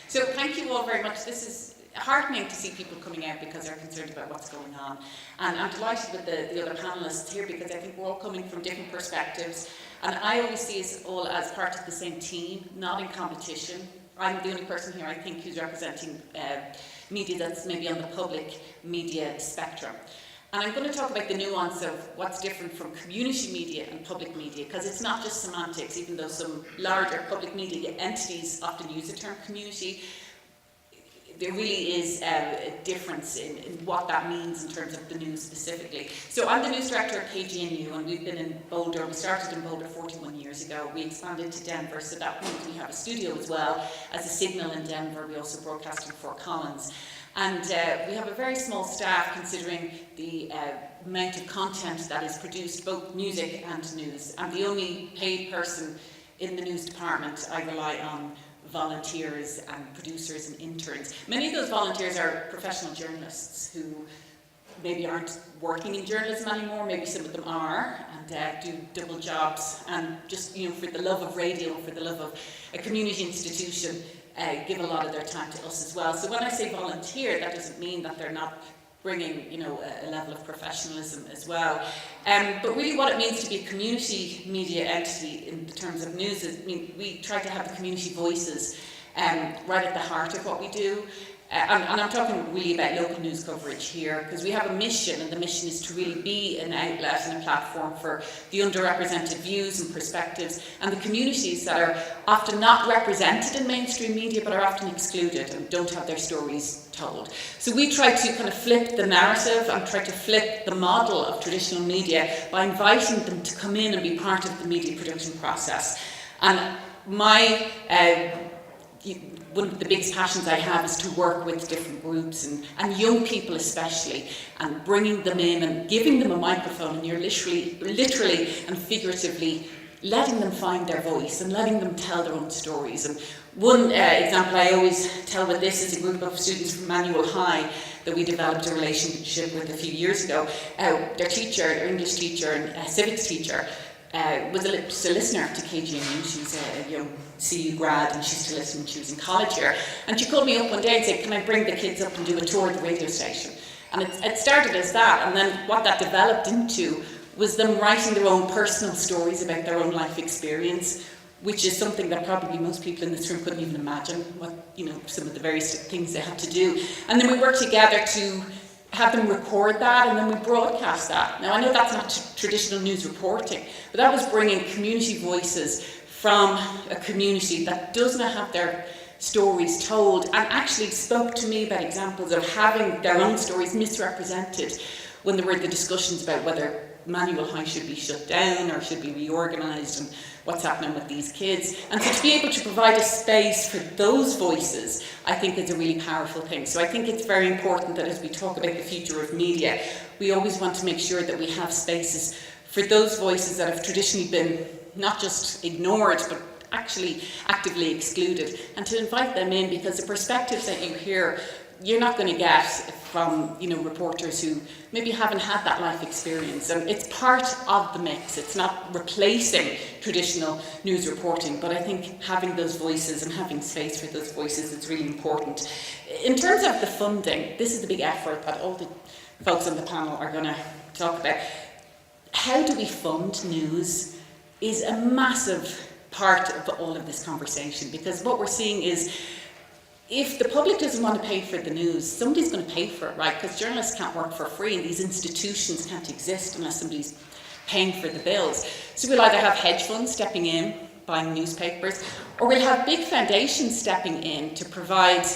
So thank you all very much. This is heartening to see people coming out because they're concerned about what's going on. And I'm delighted with the other panellists here because I think we're all coming from different perspectives. And I always see us all as part of the same team, not in competition. I'm the only person here, I think, who's representing media that's maybe on the public media spectrum. And I'm going to talk about the nuance of what's different from community media and public media, because it's not just semantics, even though some larger public media entities often use the term community. There really is a difference in what that means in terms of the news specifically. So I'm the news director at KGNU, and we've been in Boulder. We started in Boulder 41 years ago. We expanded to Denver, so at that point we have a studio as well as a signal in Denver. We also broadcast in Fort Collins. And we have a very small staff considering the amount of content that is produced, both music and news. I'm the only paid person in the news department. I rely on volunteers and producers and interns. Many of those volunteers are professional journalists who maybe aren't working in journalism anymore, maybe some of them are, and do double jobs, and just, you know, for the love of radio, for the love of a community institution, give a lot of their time to us as well. So when I say volunteer, that doesn't mean that they're not bringing, you know, a level of professionalism as well. But really what it means to be a community media entity in terms of news is, I mean, we try to have the community voices right at the heart of what we do. And I'm talking really about local news coverage here, because we have a mission, and the mission is to really be an outlet and a platform for the underrepresented views and perspectives and the communities that are often not represented in mainstream media but are often excluded and don't have their stories told. So we try to kind of flip the narrative and try to flip the model of traditional media by inviting them to come in and be part of the media production process. And my one of the biggest passions I have is to work with different groups and young people especially, and bringing them in and giving them a microphone, and you're literally and figuratively letting them find their voice and letting them tell their own stories. And one example I always tell with this is a group of students from Manual High that we developed a relationship with a few years ago. Their teacher, their English teacher and civics teacher, was a listener to KGNU. She's a young CU grad, and she used to listen when she was in college here. And she called me up one day and said, "Can I bring the kids up and do a tour of the radio station?" And it started as that, and then what that developed into was them writing their own personal stories about their own life experience, which is something that probably most people in this room couldn't even imagine, what, you know, some of the various things they had to do. And then we worked together to have them record that, and then we broadcast that. Now I know that's not traditional news reporting, but that was bringing community voices from a community that does not have their stories told, and actually spoke to me about examples of having their own stories misrepresented when there were the discussions about whether Manual High should be shut down or should be reorganised and what's happening with these kids. And so to be able to provide a space for those voices, I think is a really powerful thing. So I think it's very important that as we talk about the future of media, we always want to make sure that we have spaces for those voices that have traditionally been not just ignored, but actually actively excluded, and to invite them in, because the perspectives that you hear, you're not going to get from, you know, reporters who maybe haven't had that life experience. And it's part of the mix. It's not replacing traditional news reporting, but I think having those voices and having space for those voices is really important. In terms of the funding, this is the big effort that all the folks on the panel are going to talk about. How do we fund news is a massive part of all of this conversation, because what we're seeing is, if the public doesn't want to pay for the news, somebody's going to pay for it, right? Because journalists can't work for free, and these institutions can't exist unless somebody's paying for the bills. So we'll either have hedge funds stepping in, buying newspapers, or we'll have big foundations stepping in to provide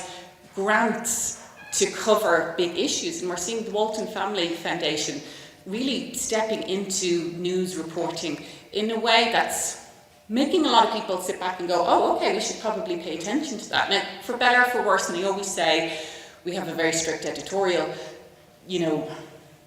grants to cover big issues. And we're seeing the Walton Family Foundation really stepping into news reporting in a way that's making a lot of people sit back and go, oh, okay, we should probably pay attention to that. Now, for better or for worse, and I always say, we have a very strict editorial, you know,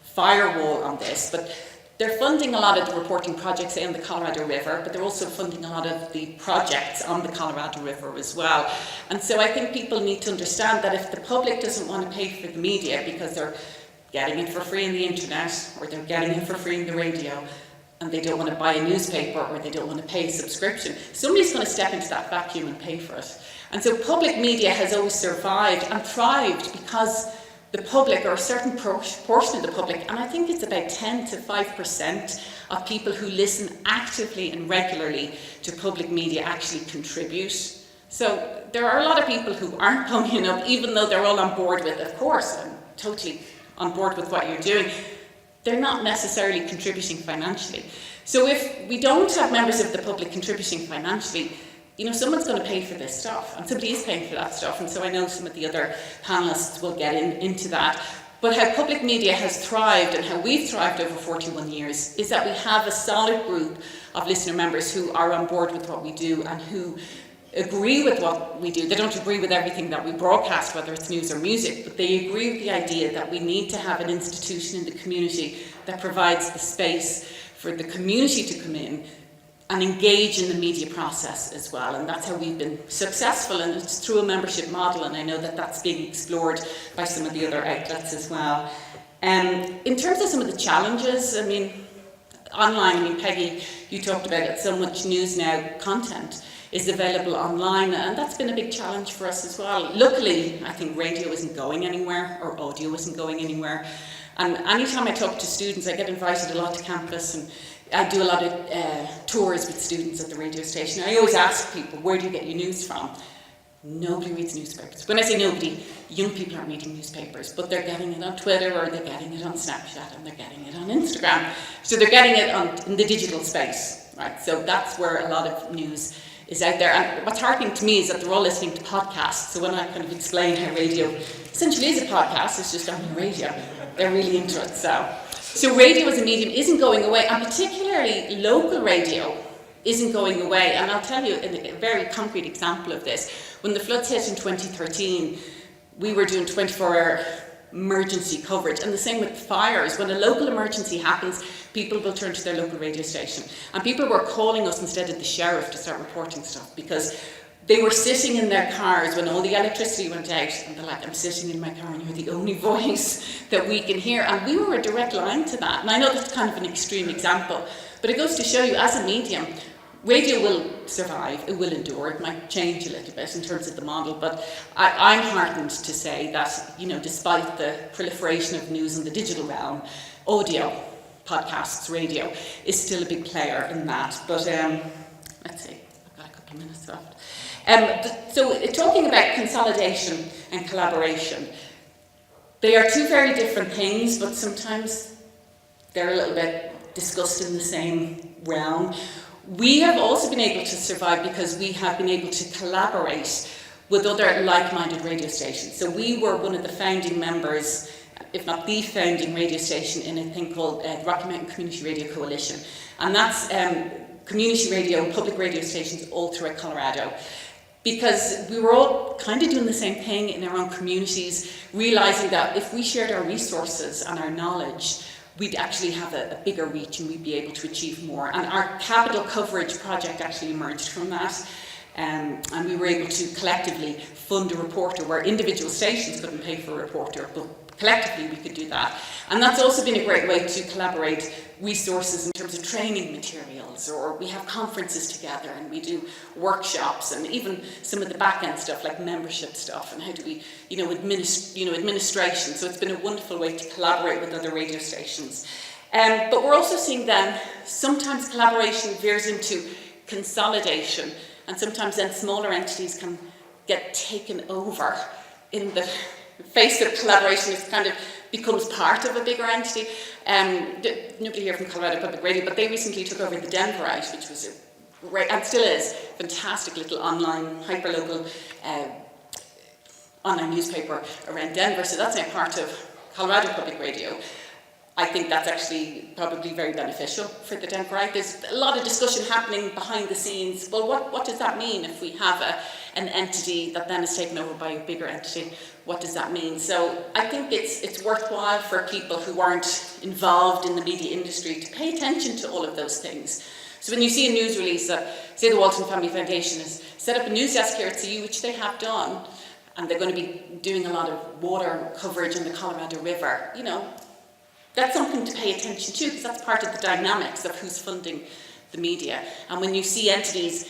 firewall on this, but they're funding a lot of the reporting projects, say, on the Colorado River, but they're also funding a lot of the projects on the Colorado River as well. And so I think people need to understand that if the public doesn't want to pay for the media because they're getting it for free on the internet, or they're getting it for free on the radio, and they don't want to buy a newspaper or they don't want to pay a subscription, somebody's going to step into that vacuum and pay for it. And so public media has always survived and thrived because the public, or a certain portion of the public, and I think it's about 10 to 5% of people who listen actively and regularly to public media actually contribute. So there are a lot of people who aren't ponying up, even though they're all on board with, of course, I'm totally on board with what you're doing. They're not necessarily contributing financially. So if we don't have members of the public contributing financially, someone's going to pay for this stuff, and somebody is paying for that stuff, and so I know some of the other panellists will get into that. But how public media has thrived and how we've thrived over 41 years is that we have a solid group of listener members who are on board with what we do and who agree with what we do. They don't agree with everything that we broadcast, whether it's news or music, but they agree with the idea that we need to have an institution in the community that provides the space for the community to come in and engage in the media process as well. And that's how we've been successful, and it's through a membership model, and I know that that's being explored by some of the other outlets as well. In terms of some of the challenges, online, Peggy, you talked about it, so much news now, content is available online, and that's been a big challenge for us as well. Luckily, I think radio isn't going anywhere, or audio isn't going anywhere. And anytime I talk to students, I get invited a lot to campus, and I do a lot of tours with students at the radio station. I always ask people, where do you get your news from? Nobody reads newspapers. When I say nobody, young people aren't reading newspapers, but they're getting it on Twitter, or they're getting it on Snapchat, and they're getting it on Instagram. So they're getting it in the digital space, right? So that's where a lot of news is out there. And what's heartening to me is that they're all listening to podcasts. So when I kind of explain how radio essentially is a podcast, it's just on the radio, they're really into it. So radio as a medium isn't going away, and particularly local radio isn't going away. And I'll tell you a very concrete example of this. When the floods hit in 2013, we were doing 24-hour emergency coverage, and the same with fires. When a local emergency happens, people will turn to their local radio station. And people were calling us instead of the sheriff to start reporting stuff, because they were sitting in their cars when all the electricity went out, and they're like, I'm sitting in my car and you're the only voice that we can hear. And we were a direct line to that. And I know that's kind of an extreme example, but it goes to show you, as a medium, radio will survive, it will endure, it might change a little bit in terms of the model, but I'm heartened to say that, despite the proliferation of news in the digital realm, audio, podcasts, radio is still a big player in that. But let's see, I've got a couple of minutes left. So talking about consolidation and collaboration, they are two very different things, but sometimes they're a little bit discussed in the same realm. We have also been able to survive because we have been able to collaborate with other like-minded radio stations. So we were one of the founding members, if not the founding radio station, in a thing called Rocky Mountain Community Radio Coalition. And that's community radio, public radio stations all throughout Colorado. Because we were all kind of doing the same thing in our own communities, realising that if we shared our resources and our knowledge, we'd actually have a bigger reach and we'd be able to achieve more. And our capital coverage project actually emerged from that. And we were able to collectively fund a reporter where individual stations couldn't pay for a reporter, but collectively we could do that. And that's also been a great way to collaborate resources in terms of training materials, or we have conferences together and we do workshops, and even some of the back end stuff like membership stuff and how do we, administration. So it's been a wonderful way to collaborate with other radio stations. But we're also seeing then sometimes collaboration veers into consolidation, and sometimes then smaller entities can get taken over in the face of collaboration. It kind of becomes part of a bigger entity. Nobody here from Colorado Public Radio, but they recently took over the Denverite, which was a great, and still is, fantastic little online, hyperlocal online newspaper around Denver. So that's now part of Colorado Public Radio. I think that's actually probably very beneficial for the Denverite. There's a lot of discussion happening behind the scenes. Well, what does that mean if we have an entity that then is taken over by a bigger entity? What does that mean? So I think it's worthwhile for people who aren't involved in the media industry to pay attention to all of those things. So when you see a news release that, say, the Walton Family Foundation has set up a news desk here at CU, which they have done, and they're going to be doing a lot of water coverage in the Colorado River, that's something to pay attention to, because that's part of the dynamics of who's funding the media. And when you see entities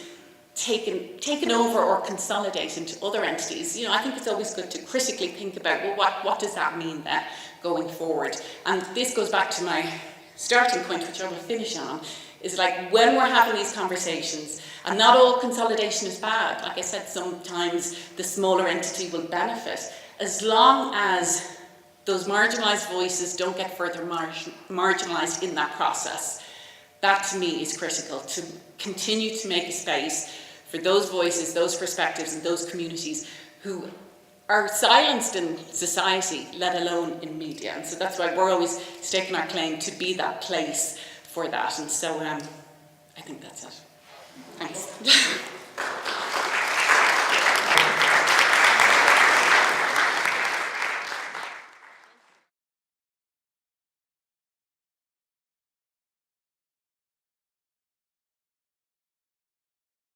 taken over or consolidate into other entities, you know, I think it's always good to critically think about, well, what does that mean then going forward? And this goes back to my starting point, which I will finish on, is like when we're having these conversations, and not all consolidation is bad. Like I said, sometimes the smaller entity will benefit, as long as those marginalised voices don't get further marginalised in that process. That to me is critical, to continue to make a space for those voices, those perspectives and those communities who are silenced in society, let alone in media. And so that's why we're always staking our claim to be that place for that. And so I think that's it. Thanks.